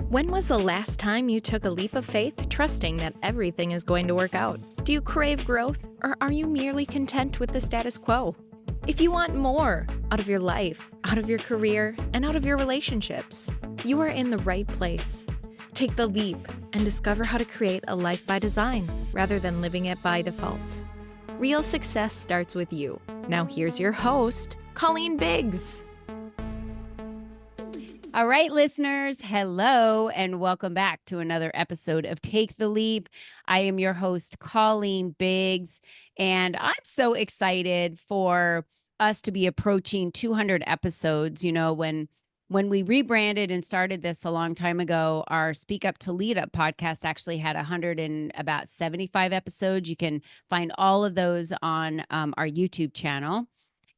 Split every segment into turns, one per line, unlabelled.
When was the last time you took a leap of faith, trusting that everything is going to work out? Do you crave growth, or are you merely content with the status quo? If you want more out of your life, out of your career, and out of your relationships, you are in the right place. Take the leap and discover how to create a life by design rather than living it by default. Real success starts with you. Now here's your host, Colleen Biggs.
All right, listeners, hello, and welcome back to another episode of Take the Leap. I am your host, Colleen Biggs, and I'm so excited for us to be approaching 200 episodes. You know, when we rebranded and started this a long time ago, our Speak Up to Lead Up podcast actually had 175 episodes. You can find all of those on our YouTube channel.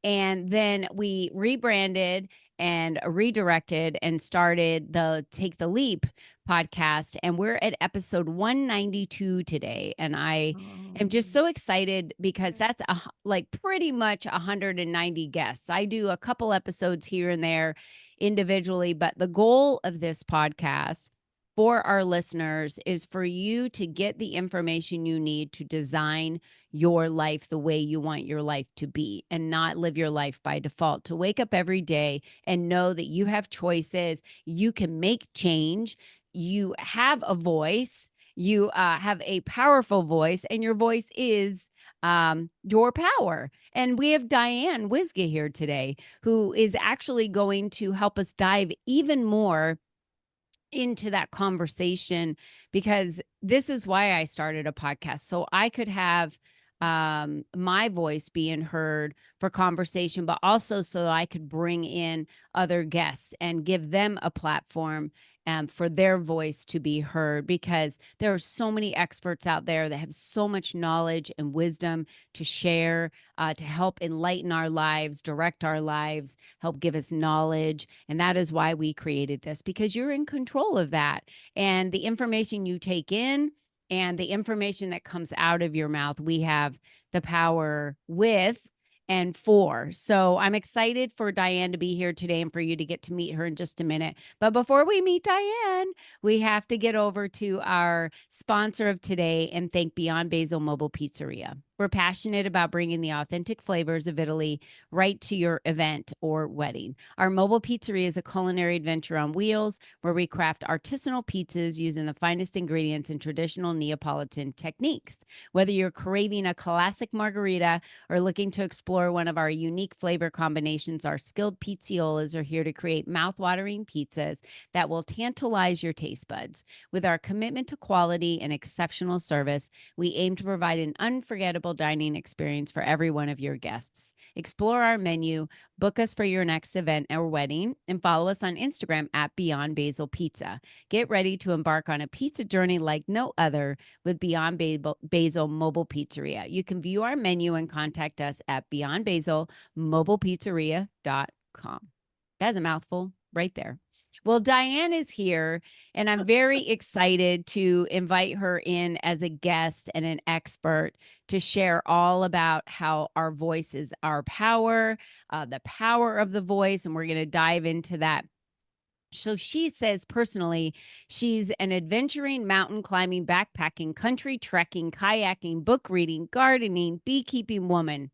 And then we rebranded and redirected and started the Take the Leap podcast. And we're at episode 192 today. And I am just so excited because that's pretty much 190 guests. I do a couple episodes here and there individually, but the goal of this podcast for our listeners is for you to get the information you need to design your life the way you want your life to be and not live your life by default, to wake up every day and know that you have choices, you can make change, you have a voice, you have a powerful voice, and your voice is your power. And we have Diane Wyzga here today, who is actually going to help us dive even more into that conversation, because this is why I started a podcast, so I could have my voice being heard for conversation, but also so that I could bring in other guests and give them a platform for their voice to be heard, because there are so many experts out there that have so much knowledge and wisdom to share, to help enlighten our lives, direct our lives, help give us knowledge. And that is why we created this, because you're in control of that. And the information you take in and the information that comes out of your mouth, we have the power with and for. So I'm excited for Diane to be here today and for you to get to meet her in just a minute. But before we meet Diane, we have to get over to our sponsor of today and thank Beyond Basil Mobile Pizzeria. We're passionate about bringing the authentic flavors of Italy right to your event or wedding. Our mobile pizzeria is a culinary adventure on wheels where we craft artisanal pizzas using the finest ingredients and traditional Neapolitan techniques. Whether you're craving a classic margarita or looking to explore one of our unique flavor combinations, our skilled pizziolas are here to create mouth-watering pizzas that will tantalize your taste buds. With our commitment to quality and exceptional service, we aim to provide an unforgettable dining experience for every one of your guests. Explore our menu, book us for your next event or wedding, and follow us on Instagram at Beyond Basil Pizza. Get ready to embark on a pizza journey like no other with Beyond Basil Mobile Pizzeria. You can view our menu and contact us at beyondbasilmobilepizzeria.com. That's a mouthful right there. Well, Diane is here, and I'm very excited to invite her in as a guest and an expert to share all about how our voice is our power, the power of the voice, and we're going to dive into that. So she says personally, she's an adventuring, mountain climbing, backpacking, country trekking, kayaking, book reading, gardening, beekeeping woman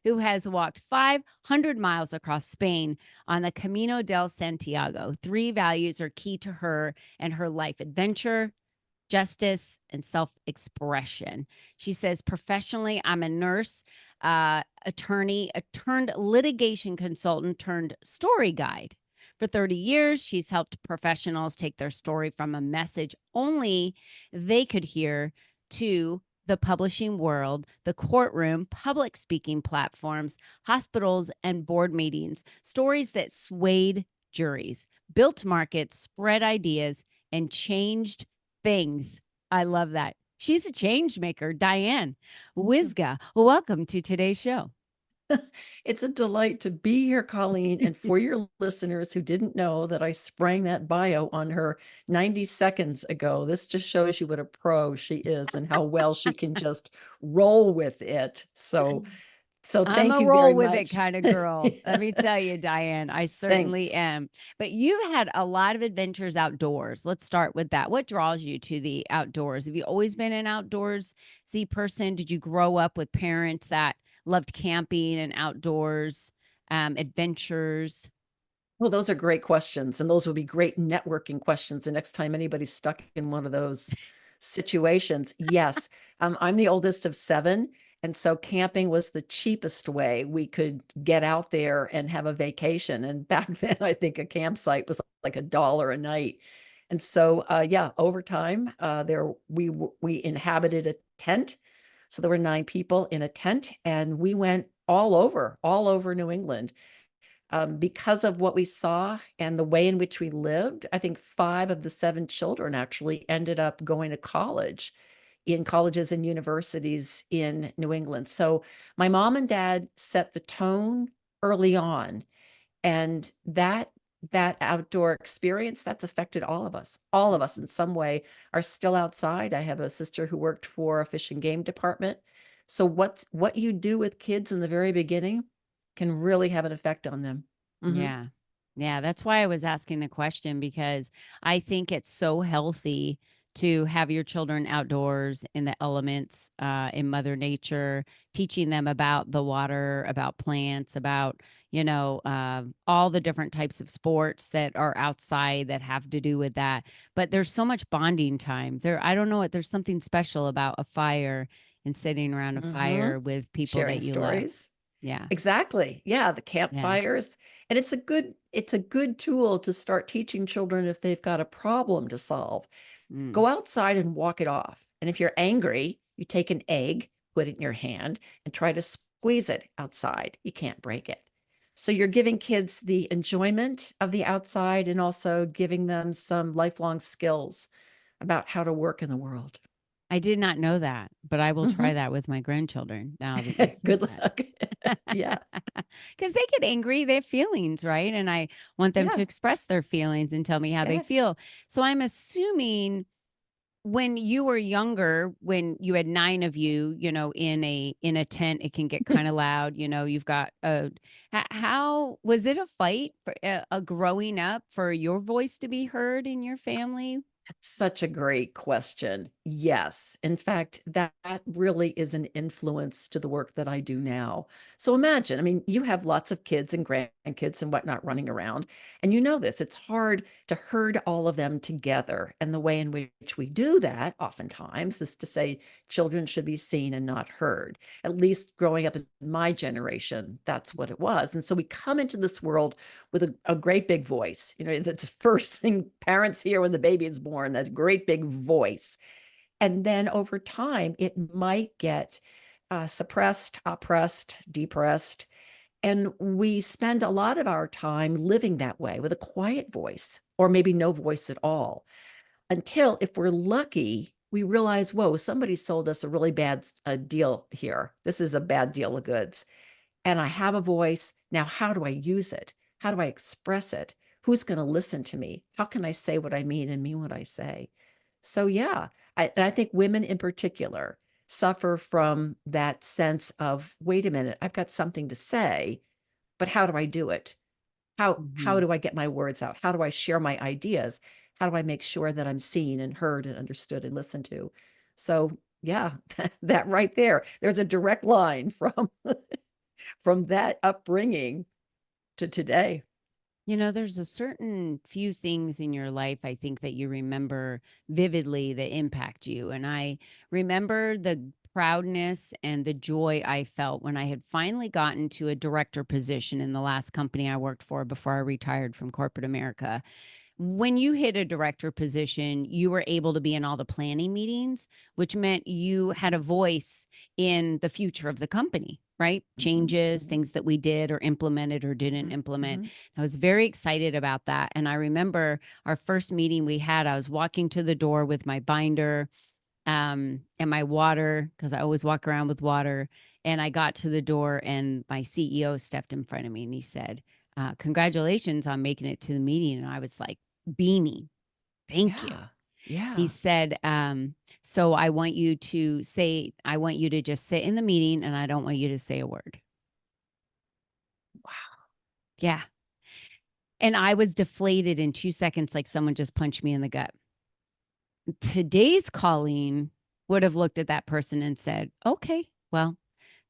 who has walked 500 miles across Spain on the Camino del Santiago. 3 values are key to her and her life: adventure, justice, and self-expression. She says, professionally, I'm a nurse, attorney, a turned litigation consultant, turned story guide. For 30 years, she's helped professionals take their story from a message only they could hear to the publishing world, the courtroom, public speaking platforms, hospitals, and board meetings. Stories that swayed juries, built markets, spread ideas, and changed things. I love that. She's a change maker. Diane Wyzga, welcome to today's show.
It's a delight to be here, Colleen. And for your listeners who didn't know that I sprang that bio on her 90 seconds ago, this just shows you what a pro she is and how well she can just roll with it. So So
I'm
thank
a
you very
roll with it
much.
kind of girl. Let me tell you, Diane, I certainly
Thanks.
am. But you had a lot of adventures outdoors. Let's start with that. What draws you to the outdoors? Have you always been an outdoorsy person? Did you grow up with parents that loved camping and outdoors adventures?
Well, those are great questions, and those would be great networking questions the next time anybody's stuck in one of those situations. Yes, I'm the oldest of 7, and so camping was the cheapest way we could get out there and have a vacation, and back then, I think a campsite was like $1 a night, and so, yeah, over time, we inhabited a tent, so there were 9 people in a tent, and we went all over New England. Because of what we saw and the way in which we lived, I think 5 of the 7 children actually ended up going to college in colleges and universities in New England. So my mom and dad set the tone early on, and that outdoor experience that's affected all of us. All of us in some way are still outside. I have a sister who worked for a fish and game department. So what you do with kids in the very beginning can really have an effect on them. Mhm.
Yeah. Yeah, that's why I was asking the question because I think it's so healthy to have your children outdoors in the elements, in Mother Nature, teaching them about the water, about plants, about, all the different types of sports that are outside that have to do with that. But there's so much bonding time. I don't know what, there's something special about a fire and sitting around a
Mhm.
fire with people
Sharing
that you love.
stories.
Yeah.
Exactly. Yeah, the
Yeah.
campfires. And it's a good tool to start teaching children if they've got a problem to solve.
Mm.
Go outside and walk it off. And if you're angry, you take an egg, put it in your hand, and try to squeeze it outside. You can't break it. So you're giving kids the enjoyment of the outside and also giving them some lifelong skills about how to work in the world.
I did not know that, but I will try
Mhm.
that with my grandchildren now that you said
Good
that.
luck. Yeah.
Because they get angry, they have feelings, right? And I want them to
Yeah.
express their feelings and tell me how they
Yeah.
feel. So I'm assuming when you were younger, when you had 9 of you, in a tent, it can get kind of loud, you've got how was it a fight for a growing up for your voice to be heard in your family?
Such a great question. Yes. In fact, that really is an influence to the work that I do now. So imagine, I mean, you have lots of kids and grandkids and whatnot running around, and you know this. It's hard to herd all of them together. And the way in which we do that, oftentimes, is to say children should be seen and not heard. At least growing up in my generation, that's what it was. And so we come into this world with a great big voice. That's the first thing parents hear when the baby is born, that great big voice. And then over time, it might get suppressed, oppressed, depressed. And we spend a lot of our time living that way with a quiet voice or maybe no voice at all until, if we're lucky, we realize, whoa, somebody sold us a really bad deal here. This is a bad deal of goods and I have a voice. Now, how do I use it? How do I express it? Who's going to listen to me? How can I say what I mean and mean what I say? So, yeah, and I think women in particular suffer from that sense of, wait a minute, I've got something to say, but how do I do it? How
Mhm.
do I get my words out? How do I share my ideas? How do I make sure that I'm seen and heard and understood and listened to? So, yeah, that right there, there's a direct line from that upbringing to today.
There's a certain few things in your life I think that you remember vividly that impact you. And I remember the proudness and the joy I felt when I had finally gotten to a director position in the last company I worked for before I retired from corporate America. When you hit a director position, you were able to be in all the planning meetings, which meant you had a voice in the future of the company, right?
Mhm,
Changes,
mhm,
things that we did or implemented or didn't
mhm,
implement.
mhm.
I was very excited about that. And I remember our first meeting we had, I was walking to the door with my binder and my water, because I always walk around with water. And I got to the door and my CEO stepped in front of me and he said, congratulations on making it to the meeting. And I was like beaming. Thank you.
Yeah,
He
yeah.
said, so I want you to just sit in the meeting and I don't want you to say a word. Yeah. And I was deflated in 2 seconds, like someone just punched me in the gut. Today's Colleen would have looked at that person and said, okay, well,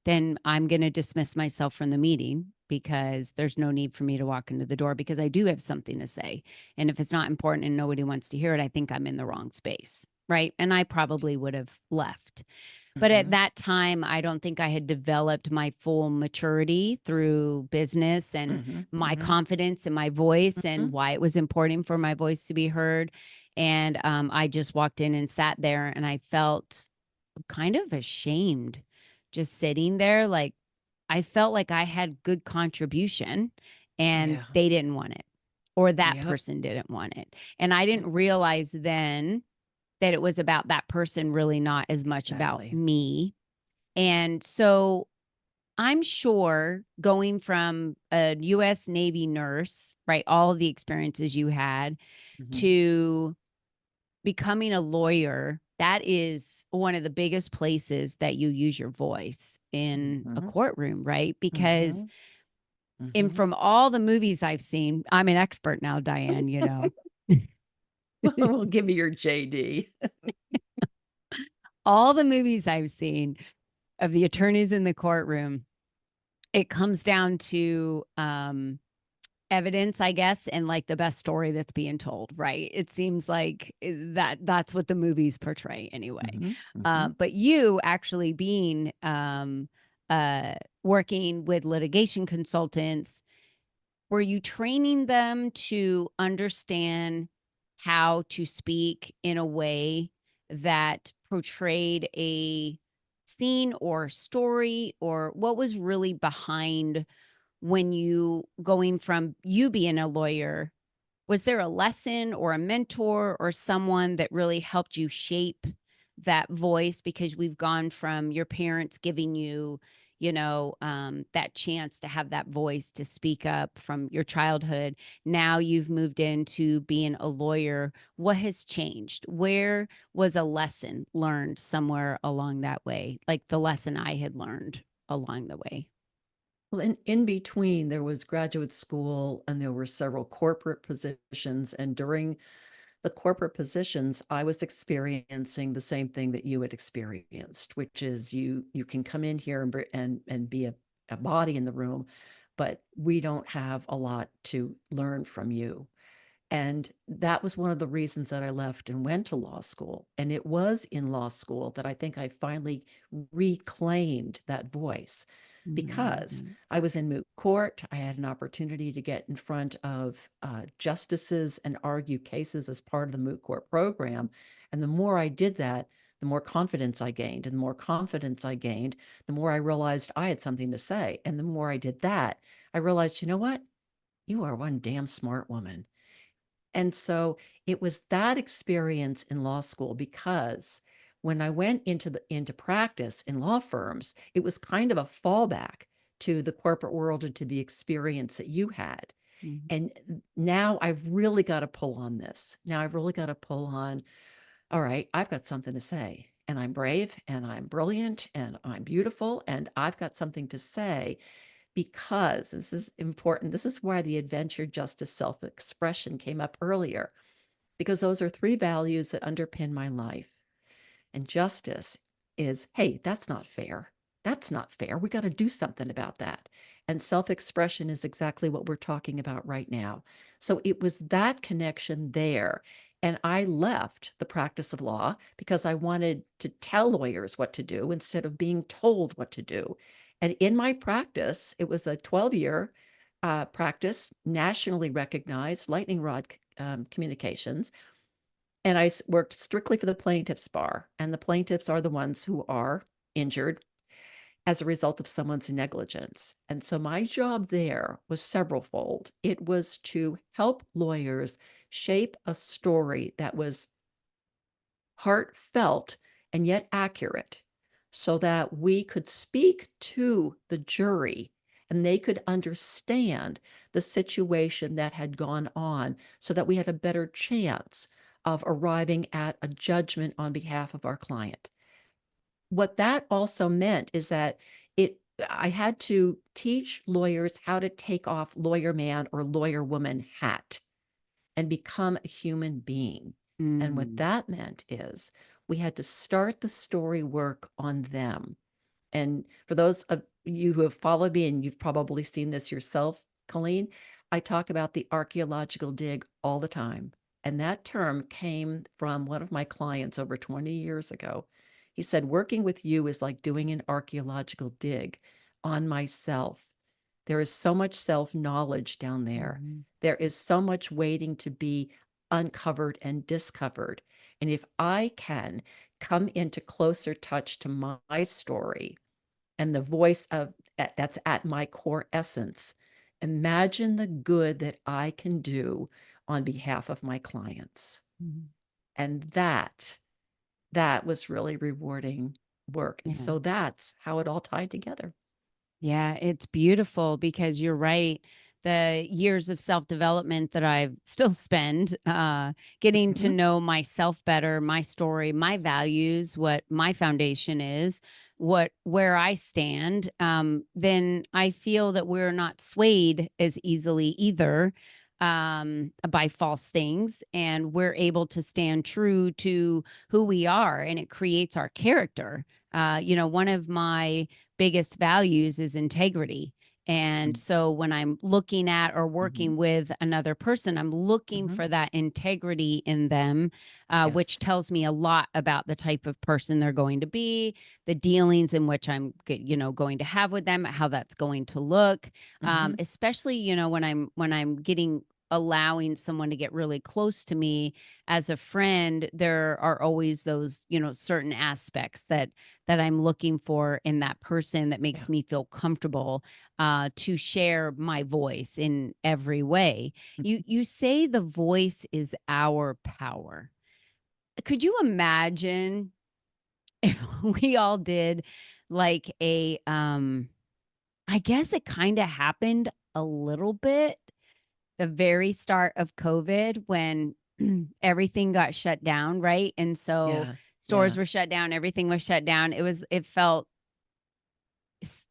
then I'm going to dismiss myself from the meeting because there's no need for me to walk into the door because I do have something to say. And if it's not important and nobody wants to hear it, I think I'm in the wrong space. Right. And I probably would have left. But at
Mhm,
that time, I don't think I had developed my full maturity through business and
mhm,
my
mhm,
confidence in my voice and
mhm.
why it was important for my voice to be heard. And I just walked in and sat there and I felt kind of ashamed just sitting there. Like I felt like I had good contribution and
Yeah.
they didn't want it or that
Yep.
person didn't want it. And I didn't
Mhm.
realize then that it was about that person, really not as much about
Exactly.
me. And so I'm sure going from a US Navy nurse, right, all of the experiences you had
Mhm,
to becoming a lawyer, that is one of the biggest places that you use your voice in a
mhm,
courtroom, right? Because
mhm,
from all the movies I've seen, I'm an expert now, Diane, you know.
Well, give me your JD.
All the movies I've seen of the attorneys in the courtroom, it comes down to evidence, I guess, and like the best story that's being told, right? It seems like that's what the movies portray anyway.
Mhm, mhm.
But you actually being uh working with litigation consultants, were you training them to understand how to speak in a way that portrayed a scene or story, or what was really behind when you going from you being a lawyer? Was there a lesson or a mentor or someone that really helped you shape that voice? Because we've gone from your parents giving you, that chance to have that voice to speak up from your childhood. Now you've moved into being a lawyer. What has changed? Where was a lesson learned somewhere along that way? Like the lesson I had learned along the way.
Well, in between, there was graduate school and there were several corporate positions. And during the corporate positions, I was experiencing the same thing that you had experienced, which is you can come in here and be a body in the room, but we don't have a lot to learn from you. And that was one of the reasons that I left and went to law school. And it was in law school that I think I finally reclaimed that voice because
Mhm.
I was in moot court. I had an opportunity to get in front of justices and argue cases as part of the moot court program. And the more I did that, the more confidence I gained. And the more confidence I gained, the more I realized I had something to say. And the more I did that, I realized, you know what? You are one damn smart woman. And so it was that experience in law school because when I went into practice in law firms, it was kind of a fallback to the corporate world and to the experience that you had.
Mhm.
And now I've really got to pull on this. Now I've really got to pull on, all right, I've got something to say. And I'm brave and I'm brilliant and I'm beautiful and I've got something to say because this is important. This is why the adventure, justice, self expression came up earlier because those are three values that underpin my life. And justice is, hey, that's not fair. That's not fair. We got to do something about that. And self expression is exactly what we're talking about right now. So it was that connection there. And I left the practice of law because I wanted to tell lawyers what to do instead of being told what to do. And in my practice, it was a 12-year practice, nationally recognized, lightning rod communications. And I worked strictly for the plaintiff's bar, and the plaintiffs are the ones who are injured as a result of someone's negligence. And so my job there was severalfold. It was to help lawyers shape a story that was heartfelt and yet accurate so that we could speak to the jury and they could understand the situation that had gone on so that we had a better chance of arriving at a judgment on behalf of our client. What that also meant is that it I had to teach lawyers how to take off lawyer man or lawyer woman hat and become a human being. And what
Mm,
that meant is we had to start the story work on them. And for those of you who have followed me, and you've probably seen this yourself, Colleen, I talk about the archaeological dig all the time. And that term came from one of my clients over 20 years ago. He said, working with you is like doing an archaeological dig on myself. There is so much self knowledge down there.
mhm.
There is so much waiting to be uncovered and discovered. And if I can come into closer touch to my story, and the voice of that's at my core essence, imagine the good that I can do on behalf of my clients.
Mhm.
And that was really rewarding work. And
Yeah.
so that's how it all tied together.
Yeah, it's beautiful because you're right. The years of self-development that I've still spend getting to
Mhm.
know myself better, my story, my
Yes.
values, what my foundation is, what where I stand, then I feel that we're not swayed as easily either by false things, and we're able to stand true to who we are, and it creates our character. One of my biggest values is integrity. And
Mm.
so when I'm looking at or
Mhm.
working with another person, I'm looking
Mhm.
for that integrity in them, which
Yes.
tells me a lot about the type of person they're going to be, the dealings in which going to have with them, how that's going to look.
Mhm.
Especially, when I'm getting allowing someone to get really close to me as a friend, there are always those, certain aspects that I'm looking for in that person that
Yeah.
makes me feel comfortable to share my voice in every way. You
Mhm.
you say the voice is our power. Could you imagine if we all did like I guess it kind of happened a little bit the very start of COVID when everything got shut down, right? And so
Yeah.
stores
Yeah.
were shut down, everything was shut down. It felt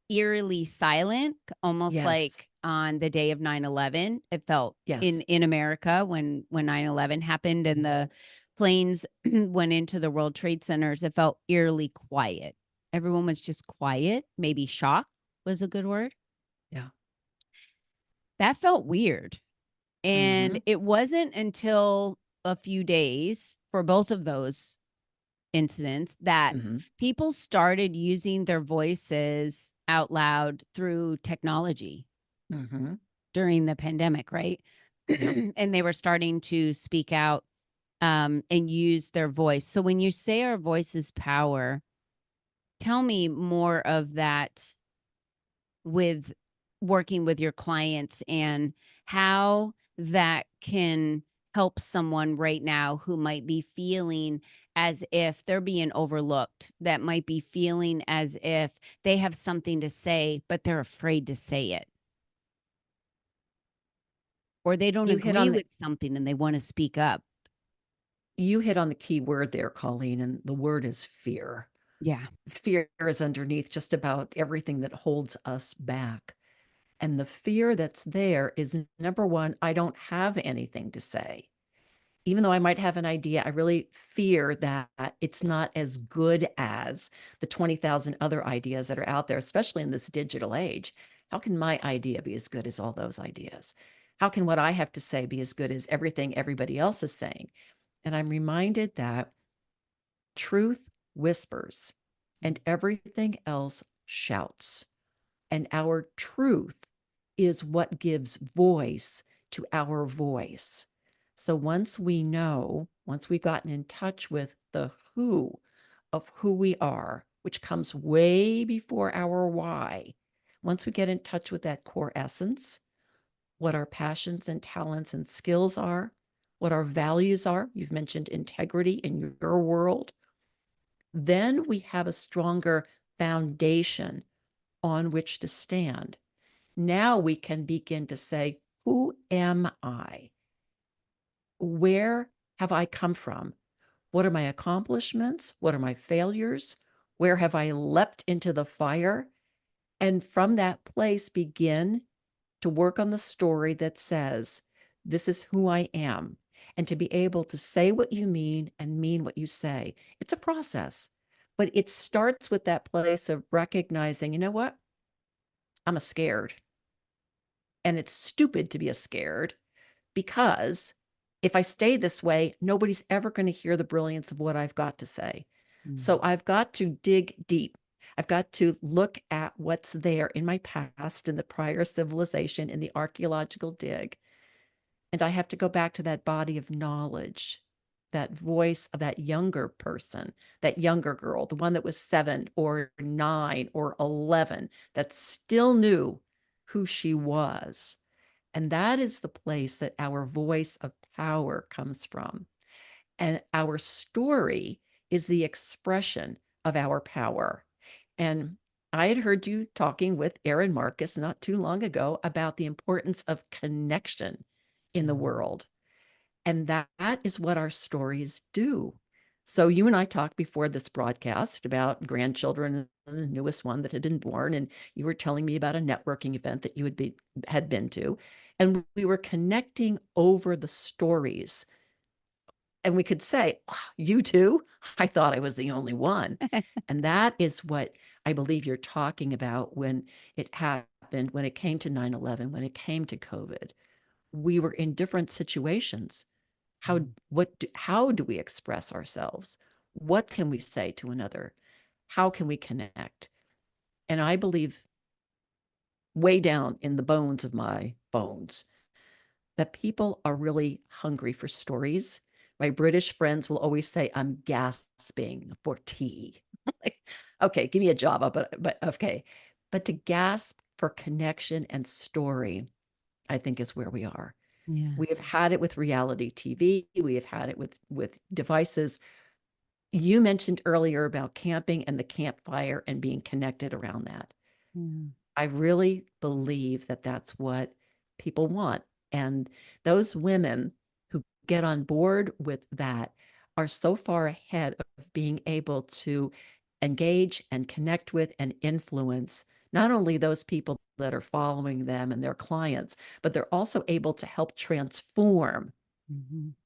eerily silent, almost
Yes.
like on the day of 9/11. It felt
Yes.
in America when 9/11 happened and the planes went into the World Trade Centers, it felt eerily quiet. Everyone was just quiet, maybe shocked was a good word.
Yeah.
That felt weird. And
Mhm.
it wasn't until a few days for both of those incidents that
Mhm.
people started using their voices out loud through technology
Mhm.
during the pandemic, right?
Yep.
And they were starting to speak out and use their voice. So when you say our voice is power, tell me more of that with working with your clients and how that can help someone right now who might be feeling as if they're being overlooked, that might be feeling as if they have something to say, but they're afraid to say it, or they don't
You hit on
agree
the
with something and they want to speak up.
you hit on the key word there, Colleen, and the word is fear.
Yeah.
Fear is underneath just about everything that holds us back. And the fear that's there is number one, I don't have anything to say. Even though I might have an idea, I really fear that it's not as good as the 20,000 other ideas that are out there, especially in this digital age. How can my idea be as good as all those ideas? How can what I have to say be as good as everything everybody else is saying? And I'm reminded that truth whispers and everything else shouts. And our truth is what gives voice to our voice. So once we've gotten in touch with the who of who we are, which comes way before our why, once we get in touch with that core essence, what our passions and talents and skills are, what our values are, you've mentioned integrity in your world, then we have a stronger foundation on which to stand. Now we can begin to say, who am I? Where have I come from? What are my accomplishments? What are my failures? Where have I leapt into the fire? And from that place, begin to work on the story that says, this is who I am. And to be able to say what you mean and mean what you say. It's a process, but it starts with that place of recognizing, you know what? I'm a scared. And it's stupid to be a scared because if I stay this way, nobody's ever going to hear the brilliance of what I've got to say. So I've got to dig deep. I've got to look at what's there in my past, in the prior civilization, in the archaeological dig. And I have to go back to that body of knowledge, that voice of that younger person, that younger girl, the one that was 7 or 9 or 11, that still knew who she was. And that is the place that our voice of power comes from. And our story is the expression of our power. And I had heard you talking with Aaron Marcus not too long ago about the importance of connection in the world. And that is what our stories do. So you and I talked before this broadcast about grandchildren, and the newest one that had been born, and you were telling me about a networking event that you had been to, and we were connecting over the stories. And we could say, "Wow, you too? I thought I was the only one." And that is what I believe you're talking about when it happened, when it came to 9/11, when it came to COVID. We were in different situations. How do we express ourselves? What can we say to another? How can we connect? And I believe way down in the bones of my bones that people are really hungry for stories. My British friends will always say, I'm gasping for tea. Like, okay, give me a Java, but okay. But to gasp for connection and story, I think is where we are.
Yeah.
We have had it with reality TV. We have had it with devices. You mentioned earlier about camping and the campfire and being connected around that.
Yeah.
I really believe that that's what people want. And those women who get on board with that are so far ahead of being able to engage and connect with and influence not only those people that are following them and their clients, but they're also able to help transform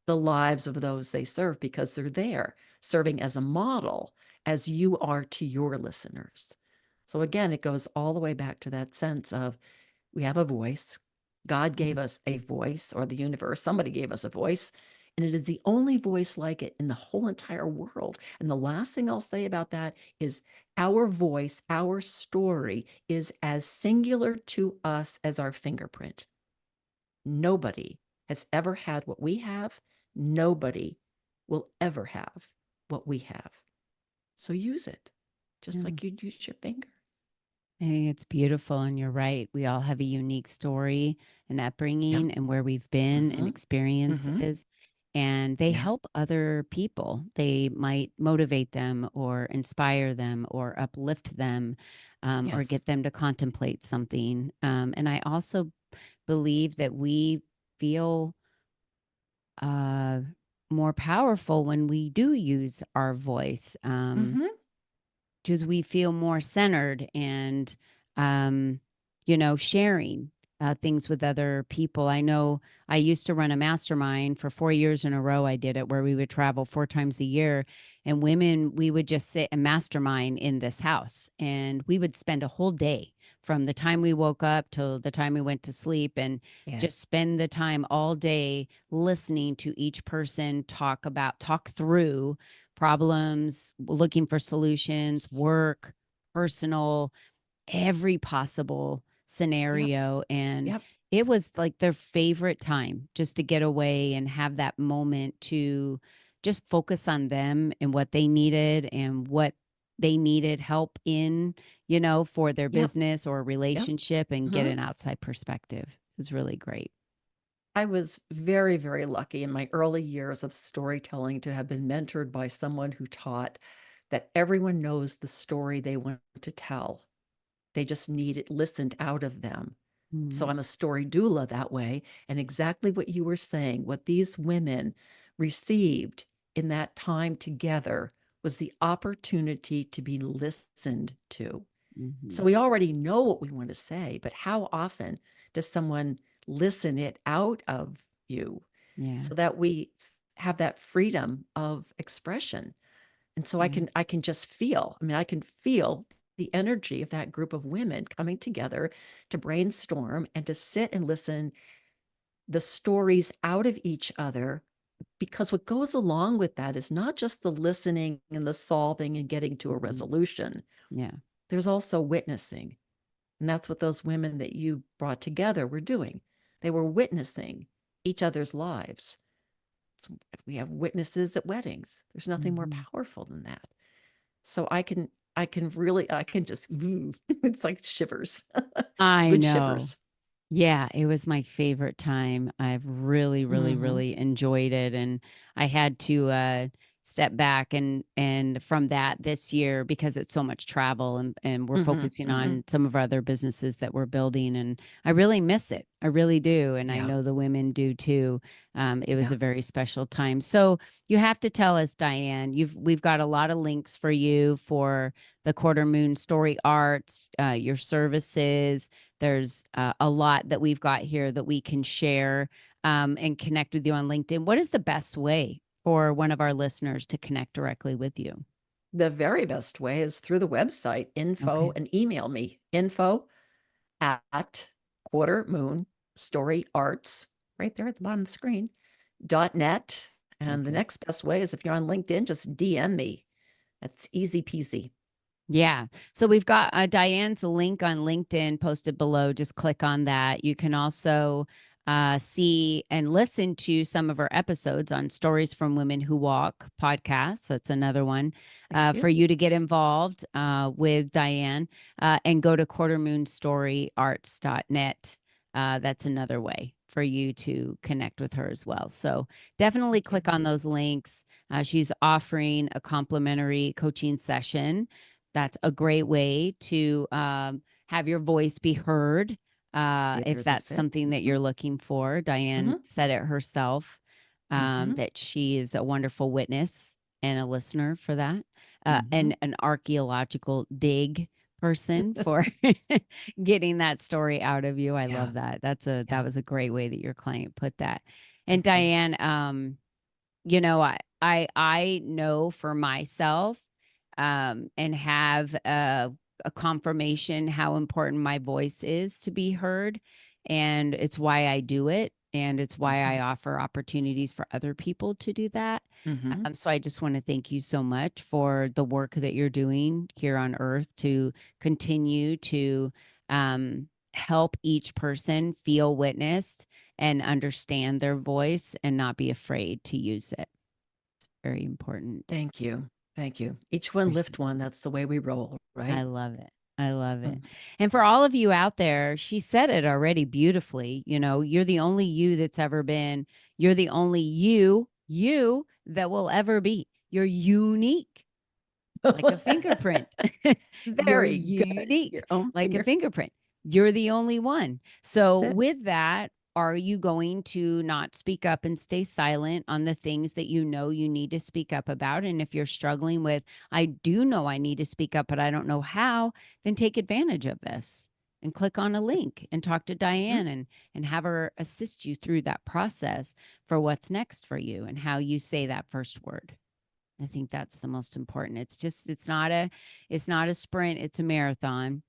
the lives of those they serve because they're there serving as a model as you are to your listeners. So again, it goes all the way back to that sense of we have a voice. God gave us a voice, or the universe, somebody gave us a voice, and it is the only voice like it in the whole entire world. And the last thing I'll say about that is our voice, our story is as singular to us as our fingerprint. Nobody has ever had what we have. Nobody will ever have what we have. So use it, just like you'd use your finger.
I think it's beautiful, and you're right. We all have a unique story and upbringing and where we've been and experiences, and they
Yeah.
help other people. They might motivate them or inspire them or uplift them, or
Yes.
get them to contemplate something. And I also believe that we feel uh, more powerful when we do use our voice.
Mhm.
Because we feel more centered and um sharing things with other people. I know I used to run a mastermind for 4 years in a row. I did it where we would travel 4 times a year, and women, we would just sit and mastermind in this house, and we would spend a whole day from the time we woke up till the time we went to sleep, and
Yeah.
just spend the time all day listening to each person talk through problems, looking for solutions, work, personal, every possible
Yep.
scenario. And
Yep.
it was like their favorite time just to get away and have that moment to just focus on them and what they needed and what they needed help in, for their
Yep.
business or
Yep.
relationship, and get
Mhm.
an outside perspective. It was really great.
I was very, very lucky in my early years of storytelling to have been mentored by someone who taught that everyone knows the story they want to tell. They just need it listened out of them. So
Mm.
I'm a story doula that way. And exactly what you were saying, what these women received in that time together was the opportunity to be listened to. So we already know what we want to say, but how often does someone listen it out of you
Yeah.
so that we have that freedom of expression? And so
Yeah.
I can just feel, I can feel the energy of that group of women coming together to brainstorm and to sit and listen the stories out of each other, because what goes along with that is not just the listening and the solving and getting to a
Mhm.
resolution.
Yeah.
There's also witnessing. And that's what those women that you brought together were doing. They were witnessing each other's lives. We have witnesses at weddings. There's nothing more
Mhm.
powerful than that. So I can just, it's like shivers,
I
good
know.
shivers.
Yeah, it was my favorite time. I've really, really,
Hmm.
really enjoyed it, and I had to step back and from that this year because it's so much travel and we're
Hmm.
focusing
Hmm.
on some of our other businesses that we're building, and I really miss it. I really do, and I
Yeah.
know the women do too. It was
Yeah.
a very special time. So you have to tell us, Diane. We've got a lot of links for you for the Quarter Moon Story Arts, your services. There's a lot that we've got here that we can share and connect with you on LinkedIn. What is the best way for one of our listeners to connect directly with you?
The very best way is through the website info,
Okay.
and email me info@ Quarter Moon Story Arts, right there at the bottom of the screen, .net. And the
Perfect.
next best way is if you're on LinkedIn, just DM me. That's easy peasy.
Yeah. So we've got Diane's link on LinkedIn posted below. Just click on that. You can also see and listen to some of our episodes on Stories from Women Who Walk podcast. That's another one
Thank
for
you.
you to get involved with Diane and go to quartermoonstoryarts.net. That's another way for you to connect with her as well. So definitely
Thank you.
click on those links. She's offering a complimentary coaching session. That's a great way to have your voice be heard.
See if
If
there's a
that's
fit.
something that you're looking for. Diane
Hmm.
said it herself
Hmm.
that she is a wonderful witness and a listener for that,
Hmm.
and an archaeological dig person for getting that story out of you. I
Yeah.
love that.
Yeah.
That was a great way that your client put that. And
Thank you.
Diane, you know, I know for myself, and have a confirmation how important my voice is to be heard, and it's why I do it, and it's why I offer opportunities for other people to do that.
Hmm.
So I just want to thank you so much for the work that you're doing here on Earth to continue to help each person feel witnessed and understand their voice and not be afraid to use it. It's very important.
Thank you. Thank you. Each one
Appreciate
lift one. That's the way we roll,
I
right?
love it. I love it.
Mm.
And for all of you out there, she said it already beautifully. You know, you're the only you that's ever been. You're the only you that will ever be. You're unique. Like a fingerprint. You're
Very good.
unique,
Your own
like a
finger.
fingerprint. You're the only one. So,
That's it.
with that, are you going to not speak up and stay silent on the things that you know you need to speak up about? And if you're struggling with, I do know I need to speak up, but I don't know how, then take advantage of this and click on a link and talk to
Mhm.
Diane and have her assist you through that process for what's next for you and how you say that first word. I think that's the most important. It's not a sprint, it's a marathon.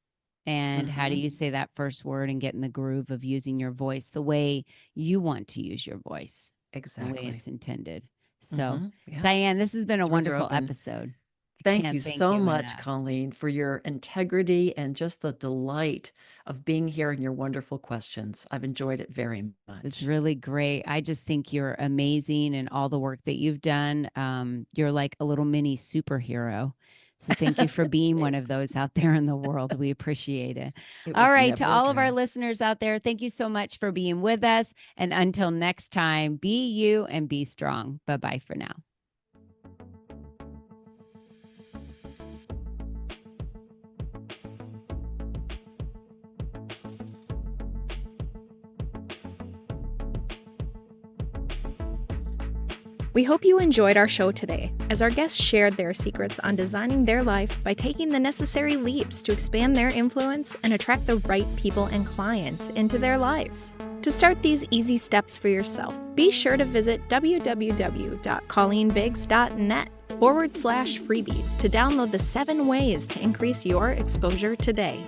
And how do
Mhm.
you say that first word and get in the groove of using your voice the way you want to use your voice, the way
Exactly.
it's intended? So,
Yeah.
Diane, this has been a
Doors are
wonderful
open.
episode. I
Thank you
can't thank
so
you
much,
enough.
Colleen, for your integrity and just the delight of being here and your wonderful questions. I've enjoyed it very
It's
much.
really great. I just think you're amazing and all the work that you've done. You're like a little mini superhero. So thank you for being one
Thanks.
of those out there in the world. We appreciate it.
It
All
was
right. To
never a
all of our
dress.
listeners out there, thank you so much for being with us. And until next time, be you and be strong. Bye bye for now.
We hope you enjoyed our show today, as our guests shared their secrets on designing their life by taking the necessary leaps to expand their influence and attract the right people and clients into their lives. To start these easy steps for yourself, be sure to visit www.colleenbiggs.net/freebies to download the 7 ways to increase your exposure today.